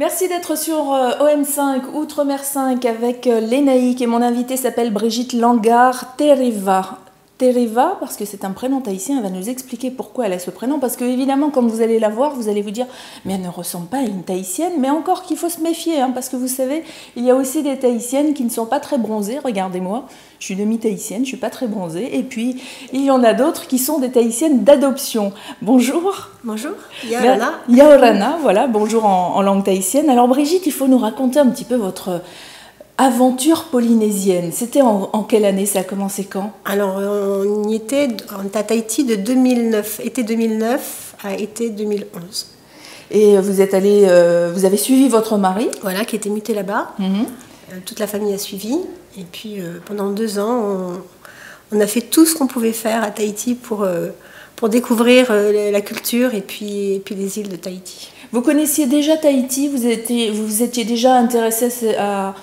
Merci d'être sur OM5, Outre-mer 5 avec Lénaïque et mon invitée s'appelle Brigitte Langard Terriva. Terriva, parce que c'est un prénom tahitien, elle va nous expliquer pourquoi elle a ce prénom, parce que évidemment, quand vous allez la voir, vous allez vous dire « mais elle ne ressemble pas à une tahitienne », mais encore qu'il faut se méfier, hein, parce que vous savez, il y a aussi des tahitiennes qui ne sont pas très bronzées, regardez-moi, je suis demi-tahitienne, je ne suis pas très bronzée, et puis il y en a d'autres qui sont des tahitiennes d'adoption. Bonjour. Bonjour, Yaorana. Yaorana, voilà, bonjour en langue tahitienne. Alors Brigitte, il faut nous raconter un petit peu votre aventure polynésienne. C'était en quelle année? Ça a commencé quand? Alors, on était à Tahiti de 2009, été 2009 à été 2011. Et vous êtes allé, vous avez suivi votre mari? Voilà, qui était muté là-bas. Toute la famille a suivi. Et puis, pendant 2 ans, on a fait tout ce qu'on pouvait faire à Tahiti pour découvrir la culture et puis les îles de Tahiti. Vous connaissiez déjà Tahiti? Vous étiez déjà intéressé à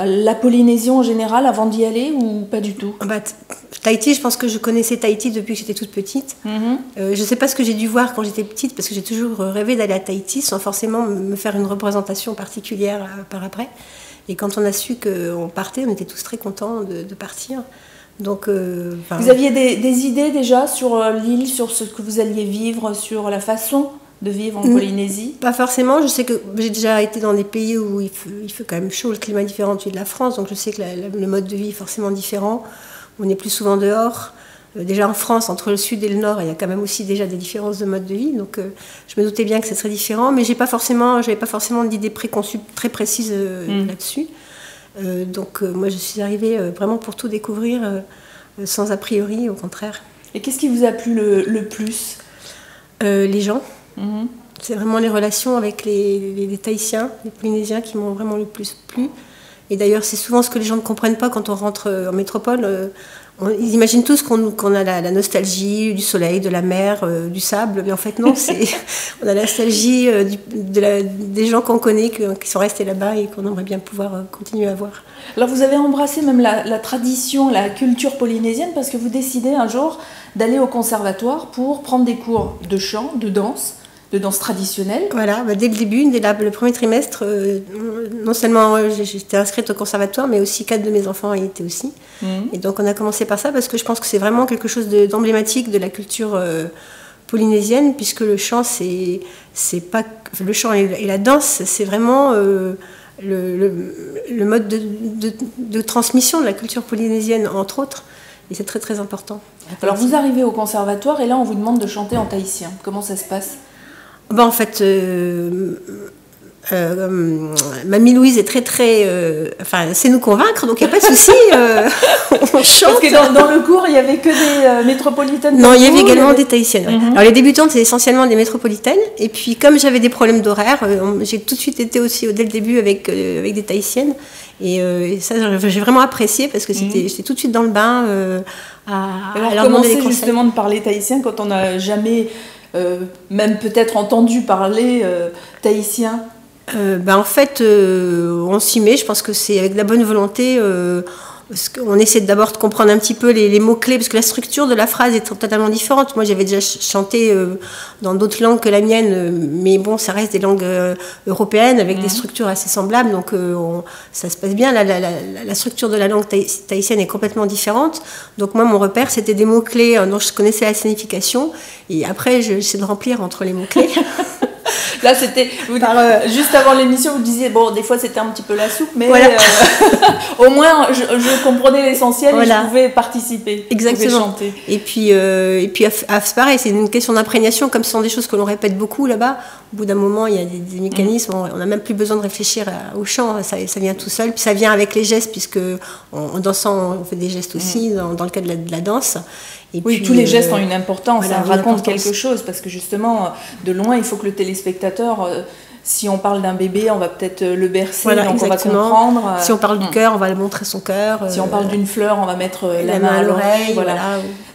la Polynésie en général avant d'y aller ou pas du tout? Tahiti, je pense que je connaissais Tahiti depuis que j'étais toute petite. Je ne sais pas ce que j'ai dû voir quand j'étais petite parce que j'ai toujours rêvé d'aller à Tahiti sans forcément me faire une représentation particulière par après. Et quand on a su qu'on partait, on était tous très contents de partir. Donc, vous aviez des idées déjà sur l'île, sur ce que vous alliez vivre, sur la façon de vivre en Polynésie? Pas forcément. Je sais que j'ai déjà été dans des pays où il fait quand même chaud, le climat est différent de celui de la France, donc je sais que le mode de vie est forcément différent. On est plus souvent dehors. Déjà en France, entre le sud et le nord, il y a quand même aussi déjà des différences de mode de vie, donc je me doutais bien que ce serait différent, mais j'avais pas forcément d'idées préconçues très précises là-dessus. Donc moi je suis arrivée vraiment pour tout découvrir, sans a priori, au contraire. Et qu'est-ce qui vous a plu le plus? Les gens. C'est vraiment les relations avec les Tahitiens, les Polynésiens qui m'ont vraiment le plus plu. Et d'ailleurs, c'est souvent ce que les gens ne comprennent pas quand on rentre en métropole. Ils imaginent tous qu'on a la nostalgie du soleil, de la mer, du sable. Mais en fait, non, on a la nostalgie des gens qu'on connaît, qui sont restés là-bas et qu'on aimerait bien pouvoir continuer à voir. Alors, vous avez embrassé même la tradition, la culture polynésienne, parce que vous décidez un jour d'aller au conservatoire pour prendre des cours de chant, de danse traditionnelle. Voilà, dès le début, dès le premier trimestre, non seulement j'étais inscrite au conservatoire, mais aussi 4 de mes enfants y étaient aussi. Et donc on a commencé par ça parce que je pense que c'est vraiment quelque chose d'emblématique de la culture polynésienne, puisque le chant, c'est pas le chant et la danse, c'est vraiment le mode de transmission de la culture polynésienne, entre autres. Et c'est très très important. Alors vous arrivez au conservatoire et là on vous demande de chanter en tahitien. Comment ça se passe? En fait, Mamie Louise est enfin, sait nous convaincre, donc il n'y a pas de souci, on chante. Parce que dans le cours, il n'y avait que des métropolitaines. Non, il y avait également des tahitiennes. Ouais. Alors les débutantes, c'est essentiellement des métropolitaines. Et puis comme j'avais des problèmes d'horaire, j'ai tout de suite été aussi, dès le début, avec des tahitiennes. Et ça, j'ai vraiment apprécié parce que j'étais tout de suite dans le bain à leur demander des conseils. Justement de parler tahitien quand on n'a jamais... même peut-être entendu parler tahitien? En fait, on s'y met. Je pense que c'est avec de la bonne volonté. On essaie d'abord de comprendre un petit peu les mots-clés, parce que la structure de la phrase est totalement différente. Moi, j'avais déjà chanté dans d'autres langues que la mienne, mais bon, ça reste des langues européennes avec des structures assez semblables, donc ça se passe bien. La structure de la langue tahitienne est complètement différente. Donc moi, mon repère, c'était des mots-clés dont je connaissais la signification, et après, j'essaie de remplir entre les mots-clés. Là, c'était juste avant l'émission, vous disiez bon, des fois c'était un petit peu la soupe, mais voilà. Au moins je comprenais l'essentiel et je pouvais participer. Exactement. Chanter. Et puis c'est pareil, c'est une question d'imprégnation, comme ce sont des choses que l'on répète beaucoup là-bas. Au bout d'un moment, il y a des mécanismes, on n'a même plus besoin de réfléchir au chant, ça vient tout seul. Puis ça vient avec les gestes, puisque en dansant, on fait des gestes aussi dans le cas de la danse. Et oui, puis, tous les gestes ont une importance, ça raconte quelque chose, parce que justement, de loin, il faut que le téléspectateur, si on parle d'un bébé, on va peut-être le bercer, donc exactement. On va comprendre. Si on parle du cœur, on va montrer son cœur. Si on parle d'une fleur, on va mettre la main à l'oreille. Voilà.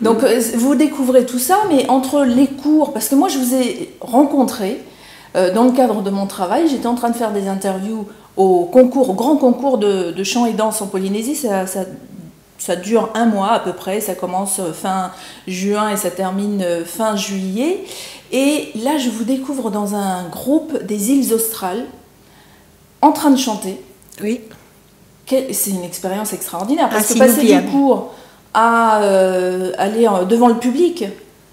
Donc, vous découvrez tout ça, mais entre les cours, parce que moi, je vous ai rencontré dans le cadre de mon travail, j'étais en train de faire des interviews au grand concours de chant et danse en Polynésie, ça dure 1 mois à peu près, ça commence fin juin et ça termine fin juillet. Et là, je vous découvre dans un groupe des îles Australes. en train de chanter. Oui. C'est une expérience extraordinaire, parce que c'est passer du inoubliable. cours à aller devant le public,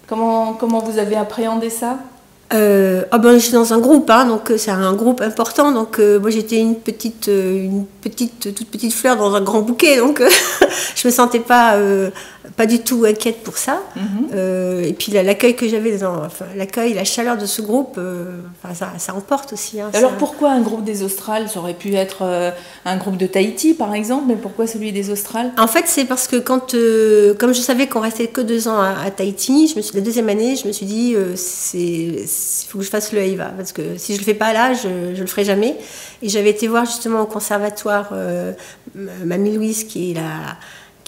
comment vous avez appréhendé ça? Je suis dans un groupe, hein, donc c'est un groupe important. Donc moi j'étais une toute petite fleur dans un grand bouquet, donc je me sentais pas du tout inquiète pour ça. Et puis l'accueil que j'avais, l'accueil, la chaleur de ce groupe, ça emporte aussi. Hein, alors pourquoi un groupe des Australes? Ça aurait pu être un groupe de Tahiti par exemple, mais pourquoi celui des Australes? En fait, c'est parce que comme je savais qu'on restait que 2 ans à Tahiti, la deuxième année, je me suis dit il faut que je fasse le Heiva, parce que si je le fais pas là, je le ferai jamais. Et j'avais été voir justement au conservatoire Mamie Louise, qui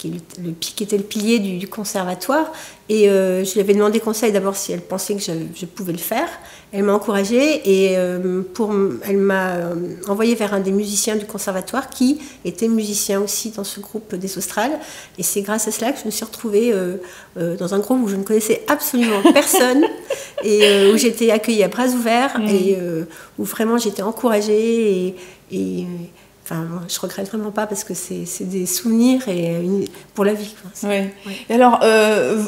était le pilier du conservatoire, et je lui avais demandé conseil d'abord si elle pensait que je pouvais le faire. Elle m'a encouragée et elle m'a envoyée vers un des musiciens du conservatoire qui était musicien aussi dans ce groupe des Australes, et c'est grâce à cela que je me suis retrouvée dans un groupe où je ne connaissais absolument personne et où j'étais accueillie à bras ouverts et où vraiment j'étais encouragée et enfin, je regrette vraiment pas, parce que c'est des souvenirs pour la vie. Oui. Ouais. Et alors,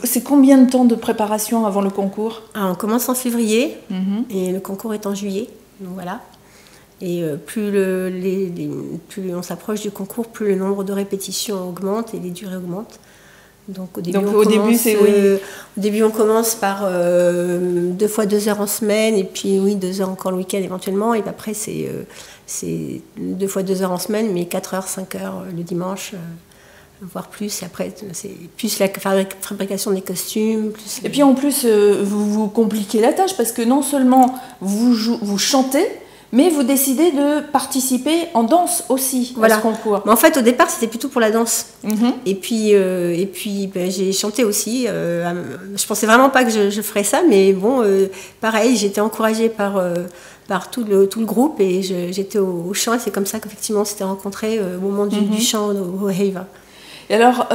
c'est combien de temps de préparation avant le concours? On commence en février et le concours est en juillet. Donc voilà. Et plus on s'approche du concours, plus le nombre de répétitions augmente et les durées augmentent. Donc au début, on commence par 2 fois 2 heures en semaine, et puis 2 heures encore le week-end éventuellement, et puis après c'est 2 fois 2 heures en semaine, mais 4 heures, 5 heures le dimanche, voire plus. Et après, c'est plus la fabrication des costumes. Et puis en plus, vous compliquez la tâche, parce que non seulement vous chantez, mais vous décidez de participer en danse aussi à ce concours. Mais en fait, au départ, c'était plutôt pour la danse. Et puis j'ai chanté aussi. Je pensais vraiment pas que je ferais ça, mais bon, pareil, j'étais encouragée par tout le groupe, et j'étais au chant, et c'est comme ça qu'effectivement on s'était rencontrés au moment du chant au Heiva. Et alors,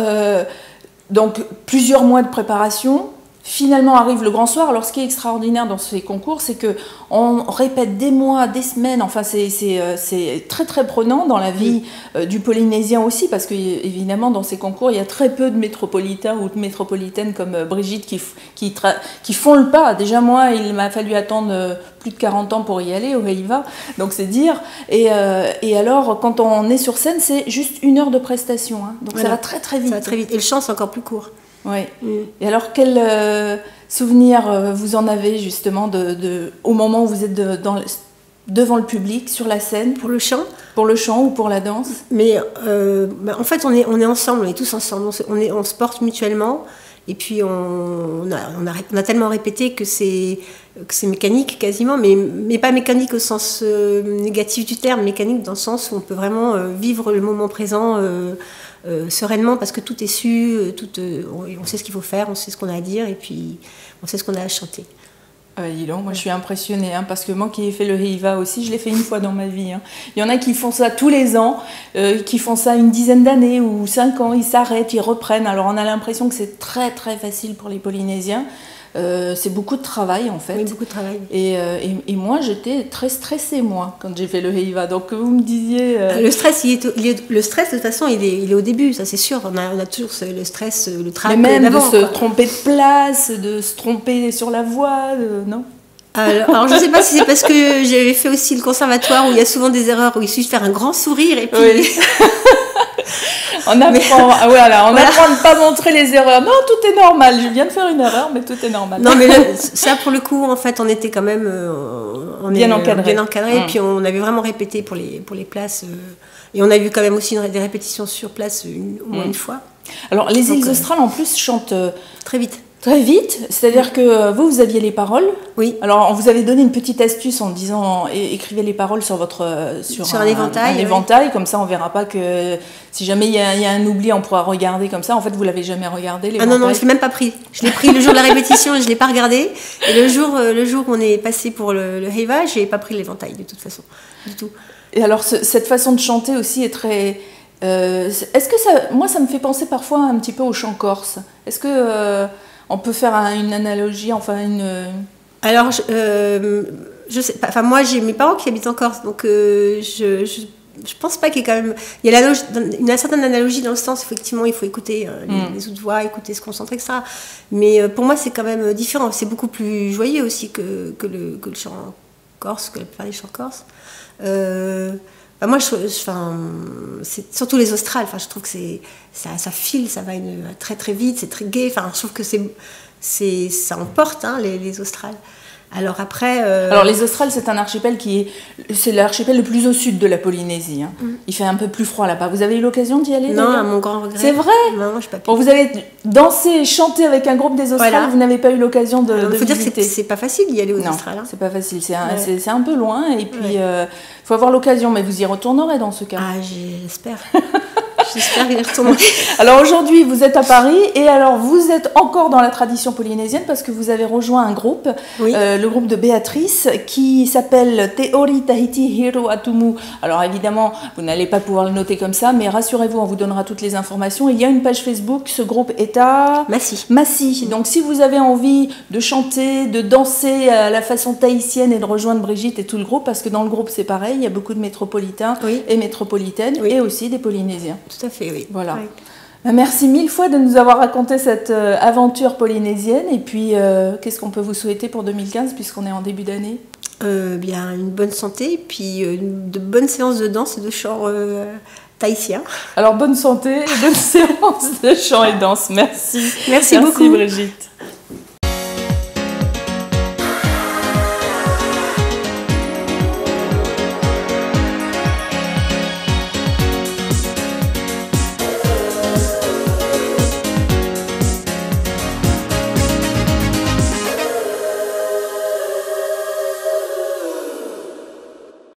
donc plusieurs mois de préparation. Finalement arrive le grand soir. Alors ce qui est extraordinaire dans ces concours, c'est qu'on répète des mois, des semaines, enfin c'est très très prenant dans la vie du Polynésien aussi, parce que évidemment dans ces concours il y a très peu de métropolitains ou de métropolitaines comme Brigitte qui font le pas. Déjà moi il m'a fallu attendre plus de 40 ans pour y aller au Heiva, donc c'est dire. Et alors quand on est sur scène, c'est juste 1 heure de prestation, hein. Donc ça va très très vite. Ça va très vite, et le chant c'est encore plus court. Oui. Et alors, quel souvenir vous en avez justement au moment où vous êtes devant le public, sur la scène? Pour le chant ou pour la danse? Mais en fait, on est ensemble, on est tous ensemble, on se porte mutuellement, et puis on a tellement répété que c'est mécanique quasiment, mais pas mécanique au sens négatif du terme, mécanique dans le sens où on peut vraiment vivre le moment présent sereinement, parce que tout est su, on sait ce qu'il faut faire, on sait ce qu'on a à dire, et puis on sait ce qu'on a à chanter. Dis donc, moi je suis impressionnée, hein, parce que moi qui ai fait le Heiva aussi, je l'ai fait 1 fois dans ma vie, hein. Il y en a qui font ça tous les ans, qui font ça une dizaine d'années ou 5 ans, ils s'arrêtent, ils reprennent. Alors on a l'impression que c'est très très facile pour les Polynésiens. C'est beaucoup de travail en fait. Oui, beaucoup de travail. Et moi j'étais très stressée quand j'ai fait le Heiva. Donc vous me disiez... Le stress, le stress de toute façon il est au début, ça c'est sûr. On a toujours le stress, le trac. Mais même de se tromper de place, de se tromper sur la voix, non? Alors je ne sais pas si c'est parce que j'avais fait aussi le conservatoire où il y a souvent des erreurs, où il suffit de faire un grand sourire et puis... Oui. On apprend à ne pas montrer les erreurs. Non, tout est normal. Je viens de faire une erreur, mais tout est normal. Non, mais ça, pour le coup, en fait, on était quand même bien encadré. Et puis on avait vraiment répété pour les places. Et on a eu quand même aussi des répétitions sur place au moins 1 fois. Alors, les îles Australes, en plus, chantent très vite. Très vite, c'est-à-dire que vous aviez les paroles. Oui. Alors, on vous avait donné une petite astuce en disant écrivez les paroles sur un éventail. Un éventail, comme ça on verra pas que si jamais il y a un oubli, on pourra regarder comme ça. En fait, vous l'avez jamais regardé l'éventail? Ah non, je l'ai même pas pris. Je l'ai pris le jour de la répétition et je l'ai pas regardé. Et le jour où on est passé pour le Heiva, j'ai pas pris l'éventail de toute façon, du tout. Et alors, cette façon de chanter aussi est très. Est-ce que moi, ça me fait penser parfois un petit peu au chant corse. Est-ce que on peut faire une analogie, enfin une... Alors, je sais pas. Enfin, moi, j'ai mes parents qui habitent en Corse, donc je pense pas qu'il y ait quand même. Il y a une certaine analogie dans le sens, effectivement, il faut écouter les autres voix, écouter, se concentrer, etc. Mais pour moi, c'est quand même différent. C'est beaucoup plus joyeux aussi que le chant corse, que la plupart des chants corses. Moi, c'est surtout les Australes. Enfin, je trouve que ça file, ça va très très vite, c'est très gai. Enfin, je trouve que ça emporte les Australes. Alors après... Alors les Australes, c'est un archipel c'est l'archipel le plus au sud de la Polynésie. Hein. Il fait un peu plus froid là-bas. Vous avez eu l'occasion d'y aller? Non, à mon grand regret. C'est vrai? Non, je n'ai pas pu. Bon, vous avez dansé et chanté avec un groupe des Australes, voilà. Vous n'avez pas eu l'occasion de visiter. Il faut dire que c'est pas facile d'y aller aux Australes. Non, c'est pas facile. C'est un peu loin et puis il faut avoir l'occasion. Mais vous y retournerez dans ce cas. Ah, j'espère. J'espère y retourner. Alors aujourd'hui, vous êtes à Paris et alors vous êtes encore dans la tradition polynésienne parce que vous avez rejoint un groupe, le groupe de Béatrice, qui s'appelle Te Ori Tahiti Hiro Atumu. Alors évidemment, vous n'allez pas pouvoir le noter comme ça, mais rassurez-vous, on vous donnera toutes les informations. Il y a une page Facebook, ce groupe est à Massy. Donc si vous avez envie de chanter, de danser à la façon tahitienne et de rejoindre Brigitte et tout le groupe, parce que dans le groupe c'est pareil, il y a beaucoup de métropolitains et métropolitaines et aussi des Polynésiens. Tout à fait, oui. Voilà. Oui. Merci mille fois de nous avoir raconté cette aventure polynésienne. Et puis, qu'est-ce qu'on peut vous souhaiter pour 2015, puisqu'on est en début d'année? Bien, une bonne santé, et puis de bonnes séances de danse et de chant tahitien. Alors, bonne santé et bonne séance de chant et danse. Merci. Merci beaucoup. Brigitte.